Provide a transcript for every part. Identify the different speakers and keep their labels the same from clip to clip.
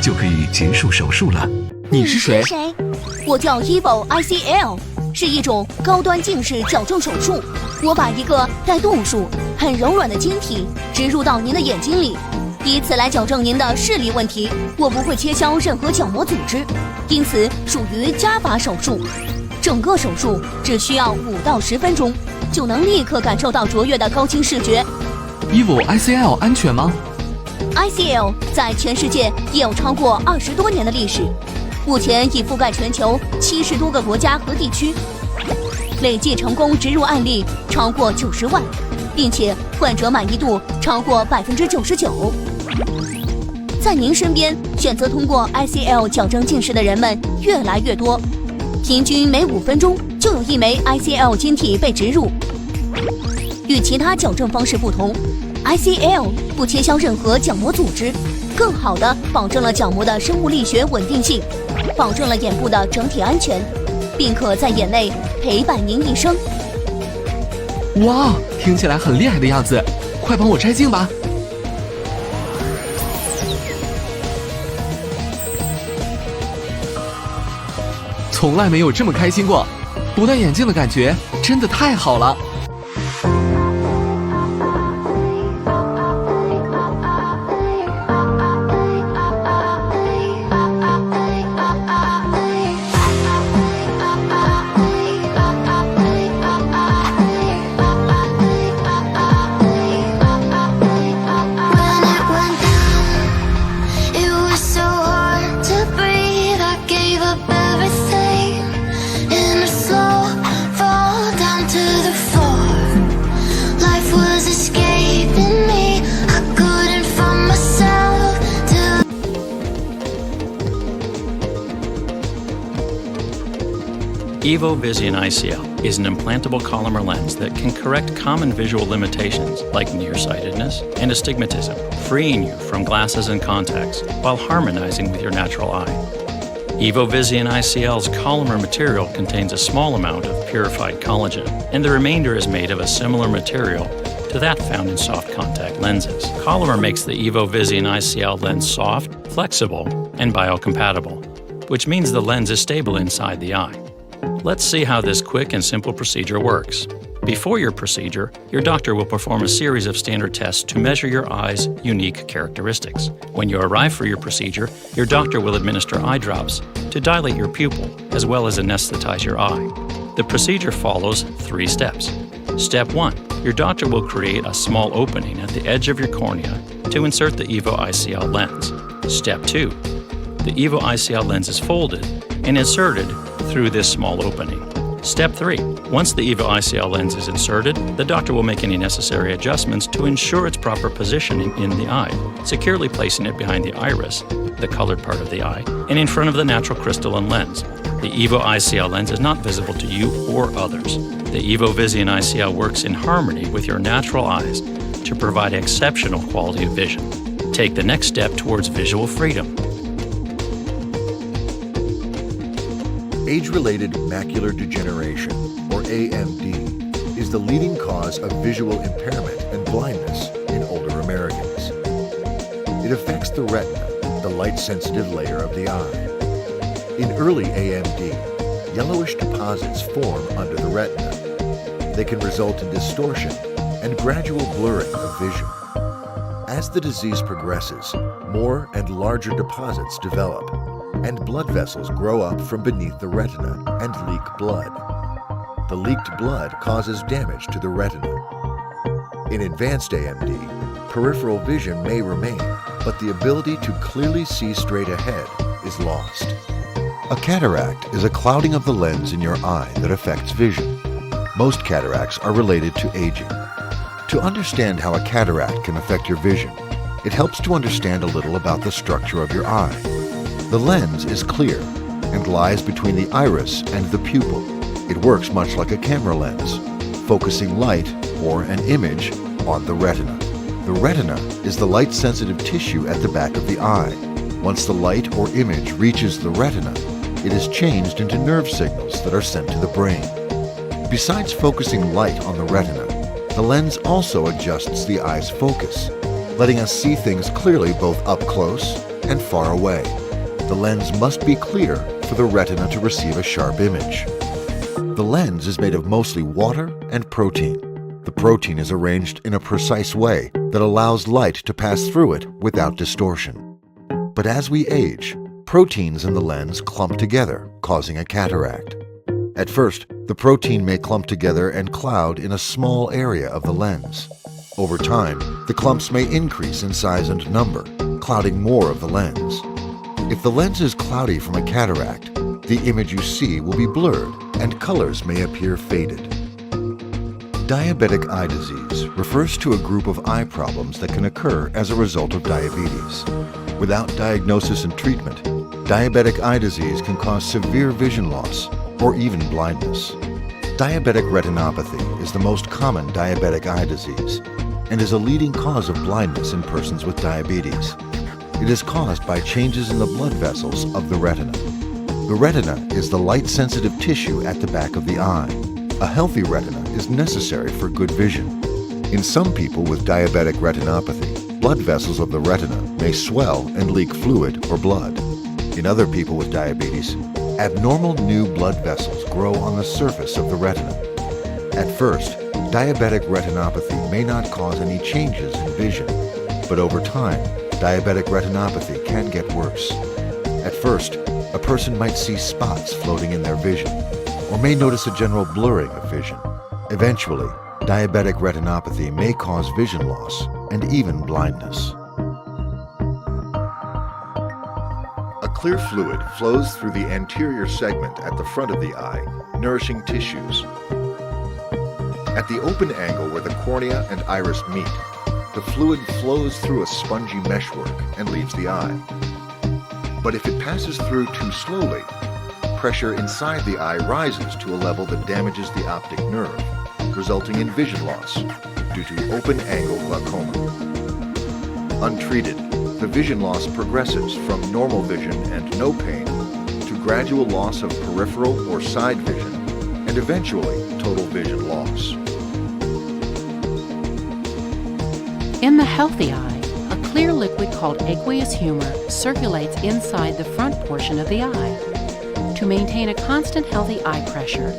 Speaker 1: 就可以结束手术了。
Speaker 2: 你是谁？
Speaker 3: 我叫 EVO ICL， 是一种高端近视矫正手术。我把一个带度数、很柔软的晶体植入到您的眼睛里，以此来矫正您的视力问题。我不会切削任何角膜组织，因此属于加法手术。整个手术只需要5到10分钟，就能立刻感受到卓越的高清视觉。
Speaker 2: EVO ICL 安全吗？
Speaker 3: ICL 在全世界已有超过20多年的历史，目前已覆盖全球70多个国家和地区，累计成功植入案例超过90万，并且患者满意度超过99%。在您身边选择通过 ICL 矫正近视的人们越来越多，平均每5分钟就有1枚 ICL 晶体被植入。与其他矫正方式不同，ICL 不切削任何角膜组织，更好地保证了角膜的生物力学稳定性，保证了眼部的整体安全，并可在眼内陪伴您一生。
Speaker 2: 哇，听起来很厉害的样子，快帮我摘镜吧。从来没有这么开心过，不戴眼镜的感觉真的太好了。
Speaker 4: EVO Visian ICL is an implantable Collamer lens that can correct common visual limitations like nearsightedness and astigmatism, freeing you from glasses and contacts while harmonizing with your natural eye. EVO Visian ICL's Collamer material contains a small amount of purified collagen, and the remainder is made of a similar material to that found in soft contact lenses. Collamer makes the EVO Visian ICL lens soft, flexible, and biocompatible, which means the lens is stable inside the eye. Let's see how this quick and simple procedure works. Before your procedure, your doctor will perform a series of standard tests to measure your eye's unique characteristics. When you arrive for your procedure, your doctor will administer eye drops to dilate your pupil as well as anesthetize your eye. The procedure follows 3 steps. Step 1. Your doctor will create a small opening at the edge of your cornea to insert the EVO ICL lens. Step 2. The EVO ICL lens is folded and inserted through this small opening. Step 3. Once the EVO ICL lens is inserted, the doctor will make any necessary adjustments to ensure its proper positioning in the eye, securely placing it behind the iris, the colored part of the eye, and in front of the natural crystalline lens. The EVO ICL lens is not visible to you or others. The EVO Visian ICL works in harmony with your natural eyes to provide exceptional quality of vision. Take the next step towards visual freedom.
Speaker 5: Age-related macular degeneration, or AMD, is the leading cause of visual impairment and blindness in older Americans. It affects the retina, the light-sensitive layer of the eye. In early AMD, yellowish deposits form under the retina. They can result in distortion and gradual blurring of vision. As the disease progresses, more and larger deposits develop, and blood vessels grow up from beneath the retina and leak blood. The leaked blood causes damage to the retina. In advanced AMD, peripheral vision may remain, but the ability to clearly see straight ahead is lost. A cataract is a clouding of the lens in your eye that affects vision. Most cataracts are related to aging. To understand how a cataract can affect your vision, it helps to understand a little about the structure of your eye. The lens is clear and lies between the iris and the pupil. It works much like a camera lens, focusing light or an image on the retina. The retina is the light-sensitive tissue at the back of the eye. Once the light or image reaches the retina, it is changed into nerve signals that are sent to the brain. Besides focusing light on the retina, the lens also adjusts the eye's focus, letting us see things clearly both up close and far away. The lens must be clear for the retina to receive a sharp image. The lens is made of mostly water and protein. The protein is arranged in a precise way that allows light to pass through it without distortion. But as we age, proteins in the lens clump together, causing a cataract. At first, the protein may clump together and cloud in a small area of the lens. Over time, the clumps may increase in size and number, clouding more of the lens. If the lens is cloudy from a cataract, the image you see will be blurred and colors may appear faded. Diabetic eye disease refers to a group of eye problems that can occur as a result of diabetes. Without diagnosis and treatment, diabetic eye disease can cause severe vision loss or even blindness. Diabetic retinopathy is the most common diabetic eye disease and is a leading cause of blindness in persons with diabetes. It is caused by changes in the blood vessels of the retina. The retina is the light-sensitive tissue at the back of the eye. A healthy retina is necessary for good vision. In some people with diabetic retinopathy, blood vessels of the retina may swell and leak fluid or blood. In other people with diabetes, abnormal new blood vessels grow on the surface of the retina. At first, diabetic retinopathy may not cause any changes in vision, but over time, diabetic retinopathy can get worse. At first, a person might see spots floating in their vision, or may notice a general blurring of vision. Eventually, diabetic retinopathy may cause vision loss and even blindness. A clear fluid flows through the anterior segment at the front of the eye, nourishing tissues. At the open angle where the cornea and iris meet, the fluid flows through a spongy meshwork and leaves the eye. But if it passes through too slowly, pressure inside the eye rises to a level that damages the optic nerve, resulting in vision loss due to open-angle glaucoma. Untreated, the vision loss progresses from normal vision and no pain to gradual loss of peripheral or side vision and eventually total vision loss.
Speaker 6: In the healthy eye, a clear liquid called aqueous humor circulates inside the front portion of the eye. To maintain a constant healthy eye pressure,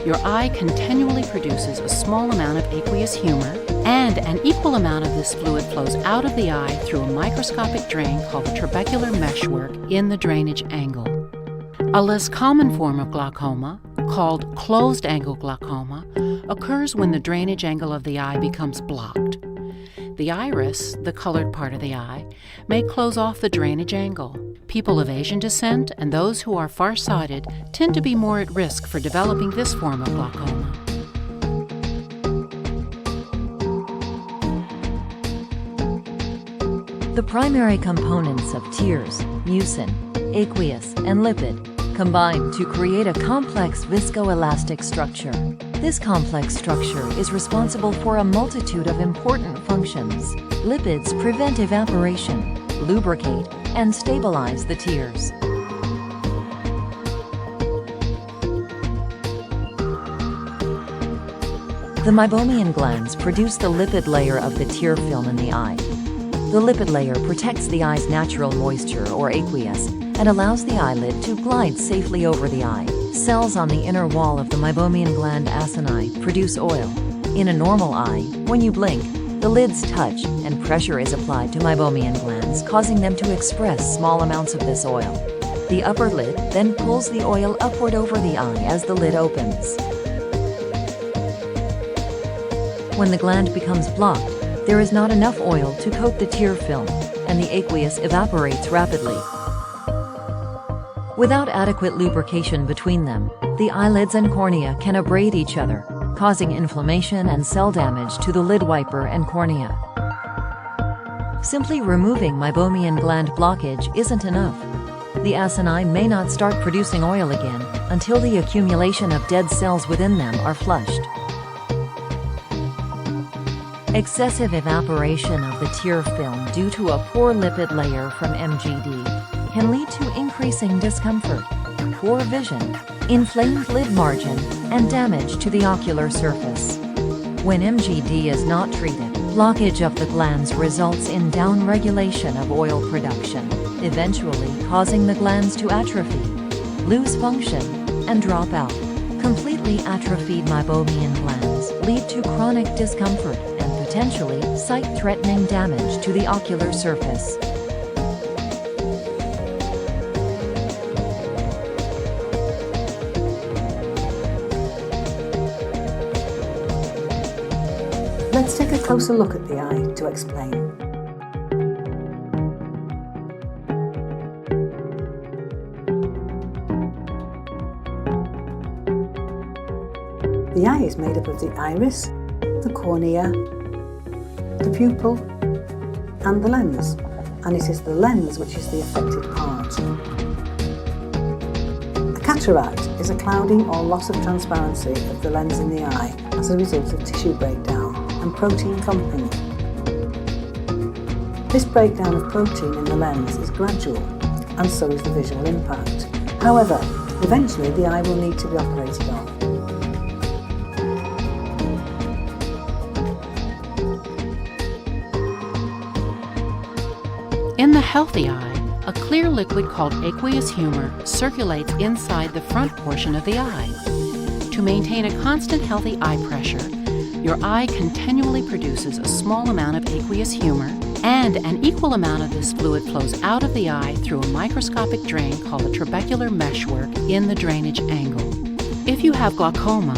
Speaker 6: your eye continually produces a small amount of aqueous humor, and an equal amount of this fluid flows out of the eye through a microscopic drain called the trabecular meshwork in the drainage angle. A less common form of glaucoma, called closed-angle glaucoma, occurs when the drainage angle of the eye becomes blocked. The iris, the colored part of the eye, may close off the drainage angle. People of Asian descent and those who are farsighted tend to be more at risk for developing this form of glaucoma.
Speaker 7: The primary components of tears, mucin, aqueous, and lipid combine to create a complex viscoelastic structure. This complex structure is responsible for a multitude of important functions. Lipids prevent evaporation, lubricate, and stabilize the tears. The meibomian glands produce the lipid layer of the tear film in the eye. The lipid layer protects the eye's natural moisture, or aqueous, and allows the eyelid to glide safely over the eye. Cells on the inner wall of the meibomian gland acini produce oil. In a normal eye, when you blink, the lids touch and pressure is applied to meibomian glands, causing them to express small amounts of this oil. The upper lid then pulls the oil upward over the eye as the lid opens. When the gland becomes blocked, there is not enough oil to coat the tear film, and the aqueous evaporates rapidly. Without adequate lubrication between them, the eyelids and cornea can abrade each other, causing inflammation and cell damage to the lid wiper and cornea. Simply removing meibomian gland blockage isn't enough. The acini may not start producing oil again until the accumulation of dead cells within them are flushed. Excessive evaporation of the tear film due to a poor lipid layer from MGD can lead to increasing discomfort, poor vision, inflamed lid margin, and damage to the ocular surface. When MGD is not treated, blockage of the glands results in downregulation of oil production. eventually causing the glands to atrophy, lose function, and drop out. Completely atrophied meibomian glands lead to chronic discomfort and potentially sight-threatening damage to the ocular surface.
Speaker 8: Let's take a closer look at the eye to explain. The eye is made up of the iris, the cornea, the pupil, and the lens, and it is the lens which is the affected part. A cataract is a clouding or loss of transparency of the lens in the eye as a result of tissue breakdown and protein clumping. This breakdown of protein in the lens is gradual, and so is the visual impact. However, eventually the eye will need to be operated on.
Speaker 6: In the healthy eye, a clear liquid called aqueous humor circulates inside the front portion of the eye. To maintain a constant healthy eye pressure, your eye continually produces a small amount of aqueous humor, and an equal amount of this fluid flows out of the eye through a microscopic drain called a trabecular meshwork in the drainage angle. If you have glaucoma,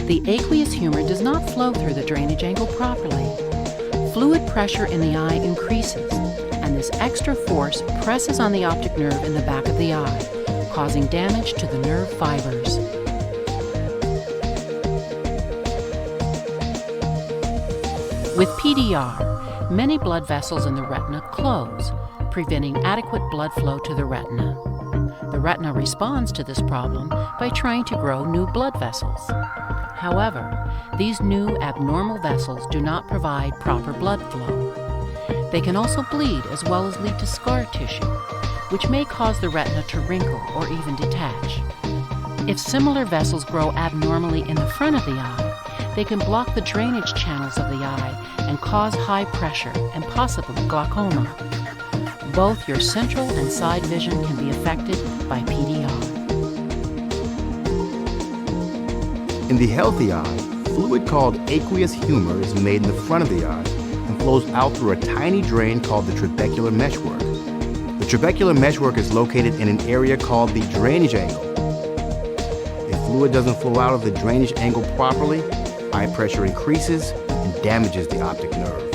Speaker 6: the aqueous humor does not flow through the drainage angle properly. Fluid pressure in the eye increases, and this extra force presses on the optic nerve in the back of the eye, causing damage to the nerve fibers. With PDR, many blood vessels in the retina close, preventing adequate blood flow to the retina. The retina responds to this problem by trying to grow new blood vessels. However, these new abnormal vessels do not provide proper blood flow. They can also bleed as well as lead to scar tissue, which may cause the retina to wrinkle or even detach. If similar vessels grow abnormally in the front of the eye, they can block the drainage channels of the eye and cause high pressure and possibly glaucoma. Both your central and side vision can be affected by PDR.
Speaker 9: In the healthy eye, fluid called aqueous humor is made in the front of the eye and flows out through a tiny drain called the trabecular meshwork. The trabecular meshwork is located in an area called the drainage angle. If fluid doesn't flow out of the drainage angle properly, eye pressure increases and damages the optic nerve.